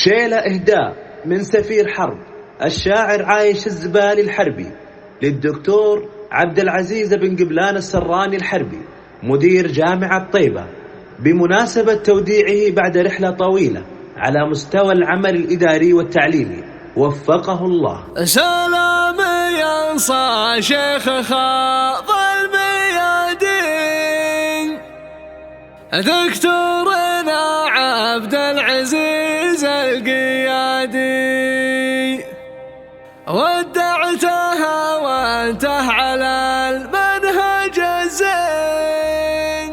شيلة إهداء من سفير حرب الشاعر عايش الزبالي الحربي للدكتور عبد العزيز بن قبلان السراني الحربي مدير جامعة طيبة بمناسبة توديعه بعد رحلة طويلة على مستوى العمل الإداري والتعليمي وفقه الله. سلام ينصى شيخ خاض الميادين دكتورنا عبد العزيز القيادي، ودعتها وانته على المنهج الزين،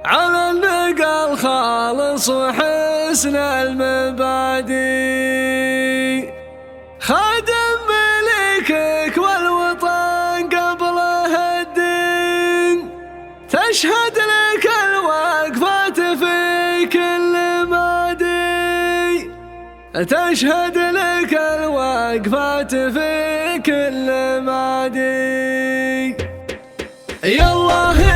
على النقى الخالص وحسن المبادئ، خادم ملكك والوطن قبله الدين، تشهد لك الوقفات في كل مادي، تشهد لك الوقفات في كل مادي. يا الله